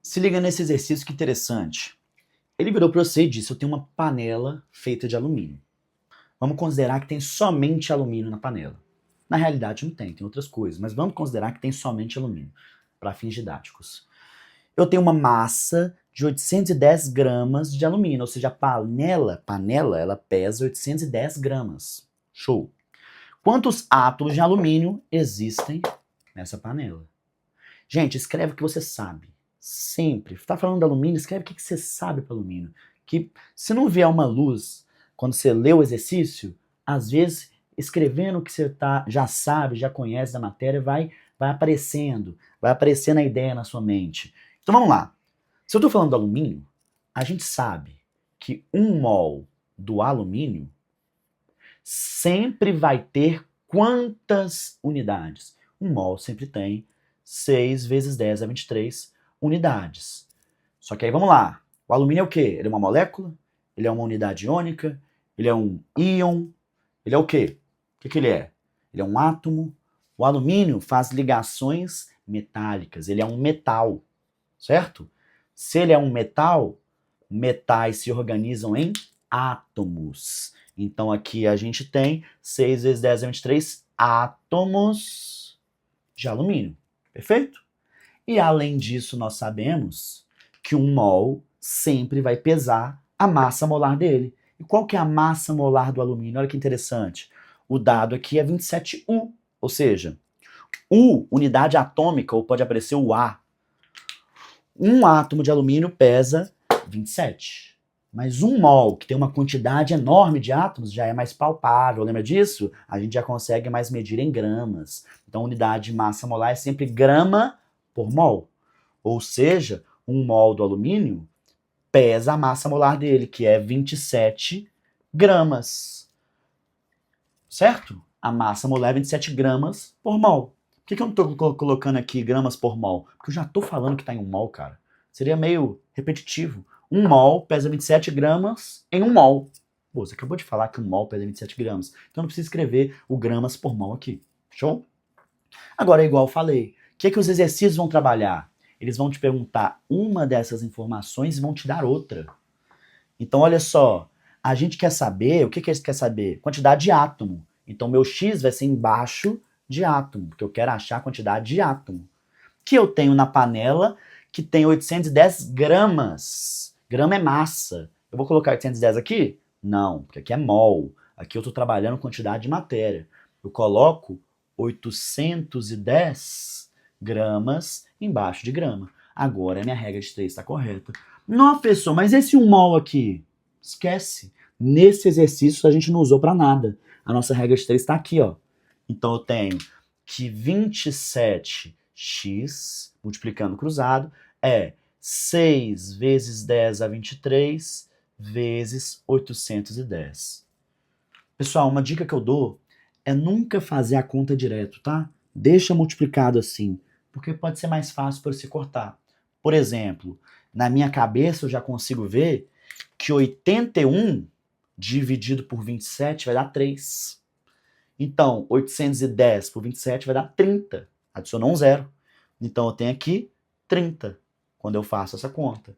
Se liga nesse exercício que interessante. Ele virou para você e disse, eu tenho uma panela feita de alumínio. Vamos considerar que tem somente alumínio na panela. Na realidade não tem outras coisas, mas vamos considerar que tem somente alumínio, para fins didáticos. Eu tenho uma massa de 810 gramas de alumínio, ou seja, a panela, ela pesa 810 gramas. Show! Quantos átomos de alumínio existem nessa panela? Gente, escreve o que você sabe. Sempre. Está falando de alumínio, escreve o que você sabe para alumínio. Que se não vier uma luz quando você lê o exercício, às vezes escrevendo o que você já sabe, já conhece da matéria, vai aparecendo a ideia na sua mente. Então vamos lá. Se eu estou falando do alumínio, a gente sabe que 1 mol do alumínio sempre vai ter quantas unidades? 1 mol sempre tem 6 vezes 10 a 23 unidades. Só que aí vamos lá. O alumínio é o quê? Ele é uma molécula? Ele é uma unidade iônica? Ele é um íon? Ele é o quê? O que ele é? Ele é um átomo. O alumínio faz ligações metálicas. Ele é um metal, certo? Se ele é um metal, metais se organizam em átomos. Então aqui a gente tem 6 vezes 10 a 23 átomos de alumínio. Perfeito? E além disso, nós sabemos que 1 mol sempre vai pesar a massa molar dele. E qual que é a massa molar do alumínio? Olha que interessante. O dado aqui é 27U, ou seja, U, unidade atômica, ou pode aparecer o A. Um átomo de alumínio pesa 27. Mas 1 mol, que tem uma quantidade enorme de átomos, já é mais palpável. Lembra disso? A gente já consegue mais medir em gramas. Então, a unidade de massa molar é sempre grama por mol. Ou seja, 1 mol do alumínio pesa a massa molar dele, que é 27 gramas. Certo? A massa molar é 27 gramas por mol. Por que eu não estou colocando aqui gramas por mol? Porque eu já estou falando que está em 1 mol, cara. Seria meio repetitivo. 1 mol pesa 27 gramas em 1 mol. Pô, você acabou de falar que 1 mol pesa 27 gramas. Então não precisa escrever o gramas por mol aqui. Show? Agora, igual eu falei, o que os exercícios vão trabalhar? Eles vão te perguntar uma dessas informações e vão te dar outra. Então, olha só, a gente quer saber, o que a gente quer saber? Quantidade de átomo. Então, meu X vai ser embaixo de átomo, porque eu quero achar a quantidade de átomo. Que eu tenho na panela, que tem 810 gramas. Grama é massa. Eu vou colocar 810 aqui? Não, porque aqui é mol. Aqui eu estou trabalhando quantidade de matéria. Eu coloco 810 gramas embaixo de grama. Agora a minha regra de 3 está correta. Não, professor, mas esse 1 mol aqui? Esquece. Nesse exercício a gente não usou para nada. A nossa regra de 3 está aqui, ó. Então eu tenho que 27x, multiplicando cruzado, é 6 vezes 10 a 23 vezes 810. Pessoal, uma dica que eu dou é nunca fazer a conta direto, tá? Deixa multiplicado assim, porque pode ser mais fácil para você cortar. Por exemplo, na minha cabeça eu já consigo ver que 81 dividido por 27 vai dar 3. Então, 810 por 27 vai dar 30. Adicionou um zero. Então, eu tenho aqui 30 quando eu faço essa conta.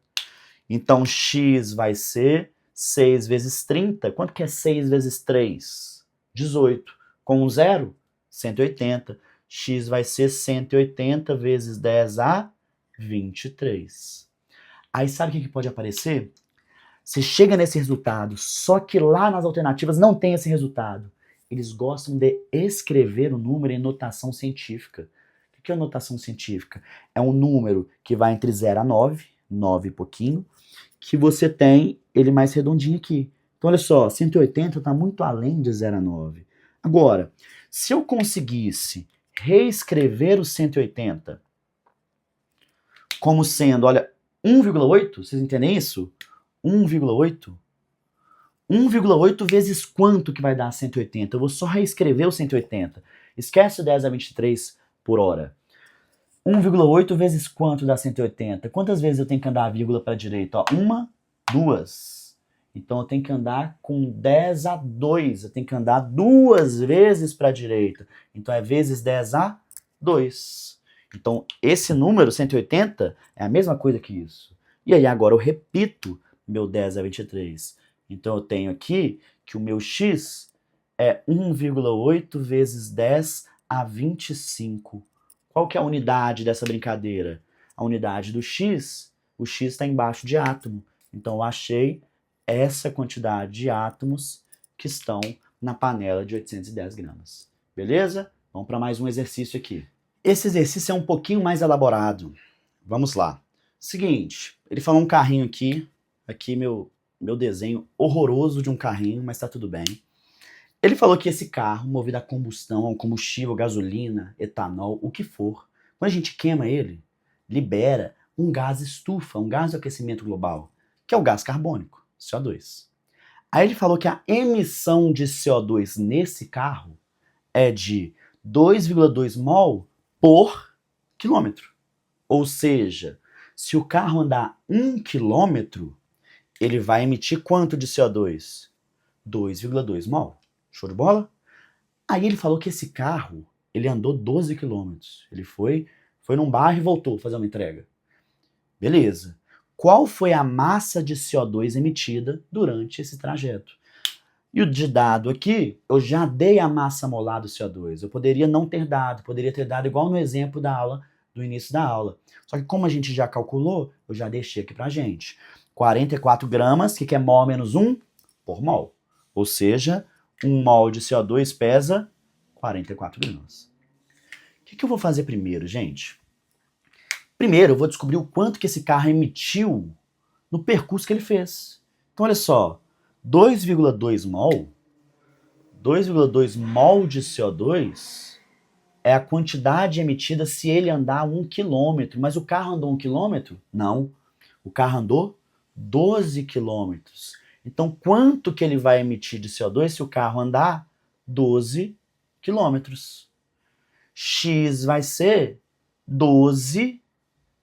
Então, x vai ser 6 vezes 30. Quanto que é 6 vezes 3? 18. Com um zero, 180. X vai ser 180 vezes 10 a 23. Aí sabe o que pode aparecer? Você chega nesse resultado, só que lá nas alternativas não tem esse resultado. Eles gostam de escrever o número em notação científica. O que é notação científica? É um número que vai entre 0 a 9, 9 e pouquinho, que você tem ele mais redondinho aqui. Então, olha só, 180 está muito além de 0 a 9. Agora, se eu conseguisse reescrever o 180 como sendo, olha, 1,8, vocês entendem isso? 1,8? 1,8 vezes quanto que vai dar 180? Eu vou só reescrever o 180. Esquece o 10 a 23 por hora. 1,8 vezes quanto dá 180? Quantas vezes eu tenho que andar a vírgula para a direita? Ó, 1, 2. Então eu tenho que andar com 10 a 2. Eu tenho que andar 2 vezes para a direita. Então é vezes 10 a 2. Então, esse número, 180, é a mesma coisa que isso. E aí, agora eu repito meu 10 a 23. Então, eu tenho aqui que o meu x é 1,8 vezes 10 a 25. Qual que é a unidade dessa brincadeira? A unidade do x, o x está embaixo de átomo. Então, eu achei essa quantidade de átomos que estão na panela de 810 gramas. Beleza? Vamos para mais um exercício aqui. Esse exercício é um pouquinho mais elaborado. Vamos lá. Seguinte, ele falou um carrinho aqui meu desenho horroroso de um carrinho, mas tá tudo bem. Ele falou que esse carro, movido a combustão, combustível, gasolina, etanol, o que for, quando a gente queima ele, libera um gás estufa, um gás de aquecimento global, que é o gás carbônico, CO2. Aí ele falou que a emissão de CO2 nesse carro é de 2,2 mol por quilômetro. Ou seja, se o carro andar 1 quilômetro, ele vai emitir quanto de CO2? 2,2 mol. Show de bola? Aí ele falou que esse carro, ele andou 12 quilômetros. Ele foi num bar e voltou fazer uma entrega. Beleza. Qual foi a massa de CO2 emitida durante esse trajeto? E o de dado aqui, eu já dei a massa molar do CO2. Eu poderia não ter dado, poderia ter dado igual no exemplo da aula, do início da aula. Só que como a gente já calculou, eu já deixei aqui pra gente. 44 gramas, que é mol menos 1 por mol. Ou seja, 1 mol de CO2 pesa 44 gramas. O que eu vou fazer primeiro, gente? Primeiro, eu vou descobrir o quanto que esse carro emitiu no percurso que ele fez. Então, olha só. 2,2 mol de CO2 é a quantidade emitida se ele andar 1 quilômetro. Mas o carro andou 1 quilômetro? Não. O carro andou 12 quilômetros. Então, quanto que ele vai emitir de CO2 se o carro andar 12 quilômetros? X vai ser 12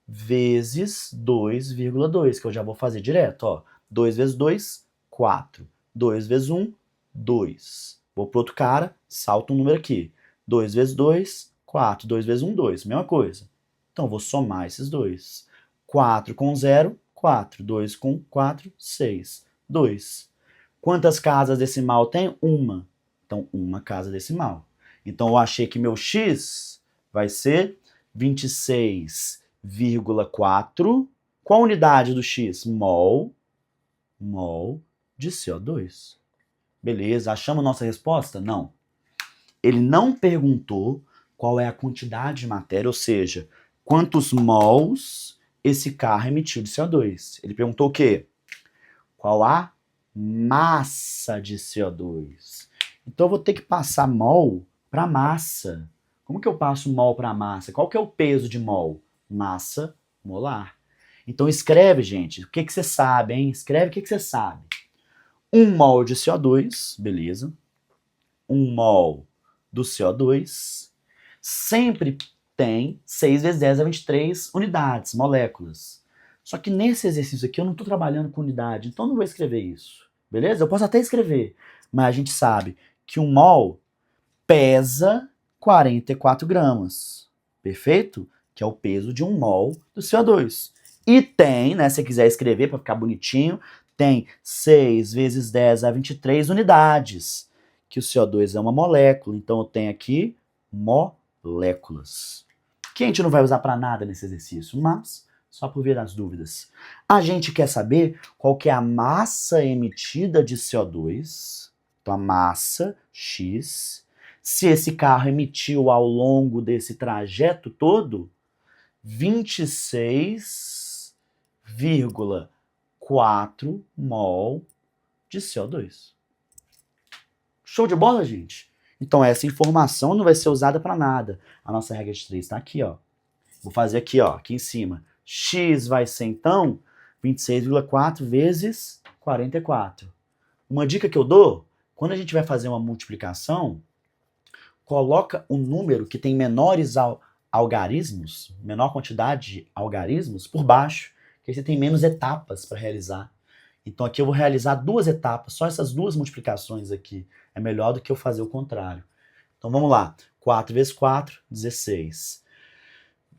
vezes 2,2, que eu já vou fazer direto. Ó. 2 vezes 2, 4. 2 vezes 1, 2. Vou pro outro cara, salto um número aqui. 2 vezes 2, 4. 2 vezes 1, 2. Mesma coisa. Então, vou somar esses dois. 4 com 0, 4. 2 com 4, 6. 2. Quantas casas decimal tem? Uma. Então, uma casa decimal. Então, eu achei que meu x vai ser 26,4. Qual a unidade do x? Mol de CO2. Beleza, achamos nossa resposta? Não. Ele não perguntou qual é a quantidade de matéria, ou seja, quantos mols esse carro emitiu de CO2. Ele perguntou o quê? Qual a massa de CO2. Então eu vou ter que passar mol para massa. Como que eu passo mol para massa? Qual que é o peso de mol? Massa molar. Então escreve, gente, o que você sabe, hein? Escreve o que você sabe. 1 mol de CO2, beleza. 1 mol do CO2 sempre tem 6 vezes 10 a 23 unidades, moléculas. Só que nesse exercício aqui eu não estou trabalhando com unidade, então eu não vou escrever isso, beleza? Eu posso até escrever, mas a gente sabe que 1 mol pesa 44 gramas, perfeito? Que é o peso de 1 mol do CO2. E tem, né, se você quiser escrever para ficar bonitinho, tem 6 vezes 10 a 23 unidades, que o CO2 é uma molécula, então eu tenho aqui moléculas. Que a gente não vai usar para nada nesse exercício, mas só por via das dúvidas. A gente quer saber qual que é a massa emitida de CO2, então a massa, X, se esse carro emitiu ao longo desse trajeto todo 26,4 mol de CO2. Show de bola, gente? Então essa informação não vai ser usada para nada. A nossa regra de 3 está aqui, ó. Vou fazer aqui, ó, aqui em cima. X vai ser, então, 26,4 vezes 44. Uma dica que eu dou, quando a gente vai fazer uma multiplicação, coloca um número que tem menores algarismos, menor quantidade de algarismos, por baixo, que aí você tem menos etapas para realizar. Então aqui eu vou realizar 2 etapas, só essas 2 multiplicações aqui. É melhor do que eu fazer o contrário. Então vamos lá. 4 vezes 4, 16.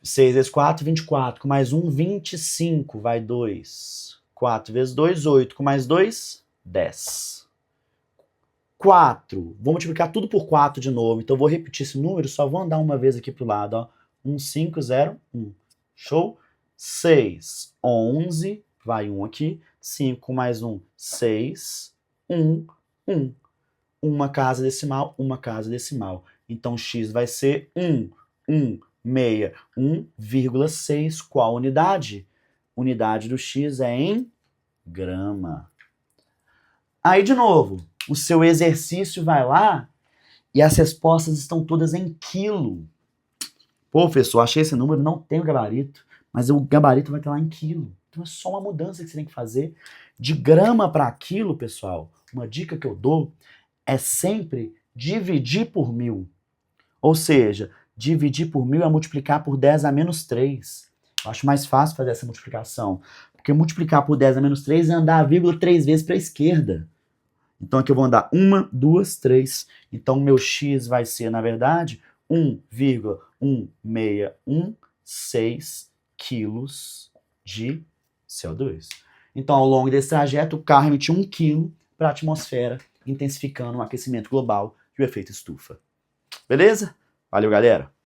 6 vezes 4, 24. Com mais 1, 25. Vai 2. 4 vezes 2, 8. Com mais 2, 10. 4. Vou multiplicar tudo por 4 de novo. Então, eu vou repetir esse número. Só vou andar uma vez aqui pro lado. Ó. 1, 5, 0, 1. Show? 6, 11. Vai 1 aqui. 5 mais 1, 6. 1, 1. Uma casa decimal, uma casa decimal. Então, x vai ser 1, 1, 6, 1,6. Qual unidade? Unidade do x é em grama. Aí, de novo, o seu exercício vai lá e as respostas estão todas em quilo. Pô, professor, achei esse número, não tem o gabarito, mas o gabarito vai estar lá em quilo. Então é só uma mudança que você tem que fazer. De grama para quilo, pessoal, uma dica que eu dou é sempre dividir por 1000. Ou seja, dividir por 1000 é multiplicar por 10 a menos 3. Eu acho mais fácil fazer essa multiplicação. Porque multiplicar por 10 a menos 3 é andar a vírgula 3 vezes para a esquerda. Então aqui eu vou andar 1, 2, 3. Então meu x vai ser, na verdade, 1,1616 quilos de CO2. Então, ao longo desse trajeto, o carro emitiu 1 quilo para a atmosfera, intensificando o aquecimento global e o efeito estufa. Beleza? Valeu, galera!